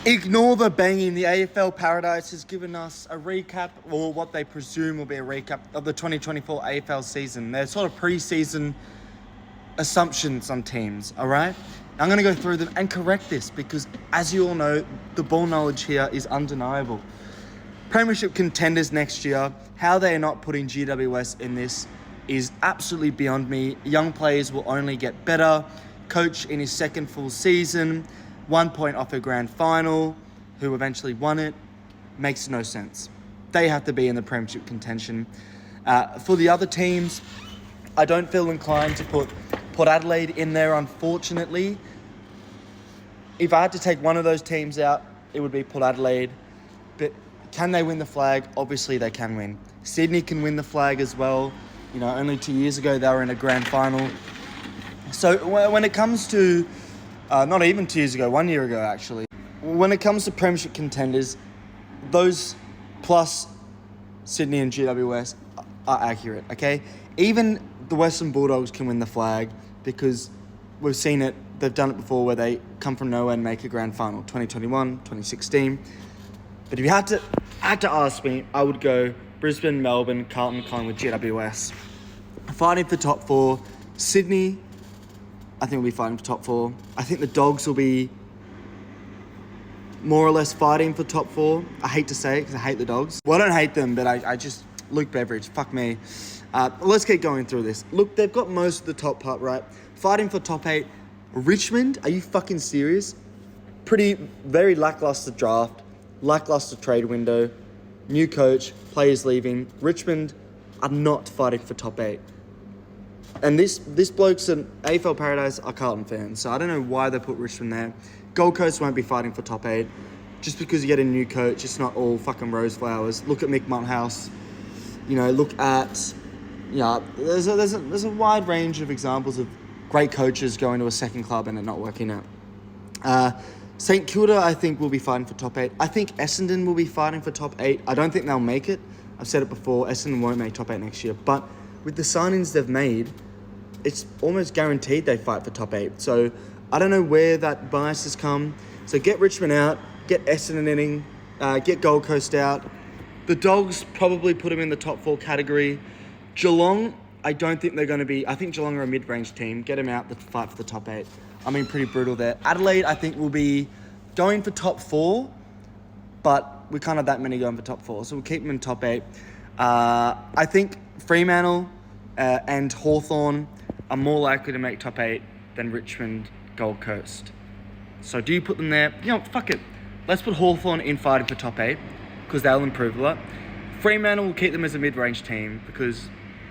Ignore the banging. The AFL Paradise has given us a recap, or what they presume will be a recap, of the 2024 AFL season. They're sort of pre-season assumptions on teams, all right? I'm going to go through them and correct this because, as you all know, the ball knowledge here is undeniable. Premiership contenders next year, how they are not putting GWS in this is absolutely beyond me. Young players will only get better. Coach in his second full season, 1 point off a grand final, who eventually won it, makes no sense. They have to be in the premiership contention. For the other teams, I don't feel inclined to put Port Adelaide in there, unfortunately. If I had to take one of those teams out, it would be Port Adelaide. But can they win the flag? Obviously they can win. Sydney can win the flag as well. You know, only 2 years ago they were in a grand final. So when it comes to, not even 2 years ago, 1 year ago actually, when it comes to premiership contenders, those plus Sydney and GWS are accurate, okay? Even the Western Bulldogs can win the flag because we've seen it, they've done it before where they come from nowhere and make a grand final, 2021, 2016. But if you had to ask me, I would go Brisbane, Melbourne, Carlton, Collingwood, GWS. Fighting for top four. Sydney, I think will be fighting for top four. I think the Dogs will be more or less fighting for top four. I hate to say it because I hate the Dogs. Well, I don't hate them, but I just... Luke Beveridge, fuck me. Let's get going through this. Look, they've got most of the top part right. Fighting for top 8. Richmond, are you fucking serious? Very lackluster draft. Lackluster trade window. New coach. Players leaving. Richmond are not fighting for top 8. And this bloke's an AFL Paradise are Carlton fans, so I don't know why they put Richmond there. Gold Coast won't be fighting for top 8. Just because you get a new coach, it's not all fucking rose flowers. Look at Mick Monthouse. You know, look at... Yeah, there's a wide range of examples of great coaches going to a second club and it not working out. St Kilda, I think, will be fighting for top 8. I think Essendon will be fighting for top 8. I don't think they'll make it. I've said it before, Essendon won't make top 8 next year. But with the signings they've made, it's almost guaranteed they fight for top 8. So I don't know where that bias has come. So get Richmond out, get Essendon in, get Gold Coast out. The Dogs probably put them in the top 4 category. Geelong, I don't think they're going to be... I think Geelong are a mid-range team. Get them out to fight for the top 8. I mean, pretty brutal there. Adelaide, I think, will be going for top 4, but we can't have that many going for top 4, so we'll keep them in top 8. I think Fremantle and Hawthorn are more likely to make top 8 than Richmond, Gold Coast. So do you put them there? You know, fuck it. Let's put Hawthorn in fighting for top 8 because they'll improve a lot. Fremantle will keep them as a mid-range team because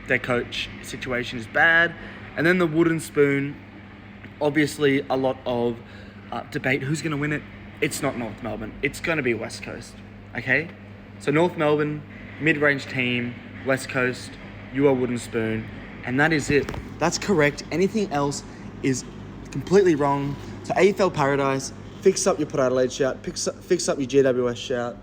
their coach situation is bad. And then the Wooden Spoon, obviously a lot of debate. Who's going to win it? It's not North Melbourne. It's going to be West Coast, okay? So North Melbourne, mid-range team, West Coast, you are Wooden Spoon. And that is it. That's correct. Anything else is completely wrong. So AFL Paradise, fix up your Port Adelaide shout, fix up your GWS shout.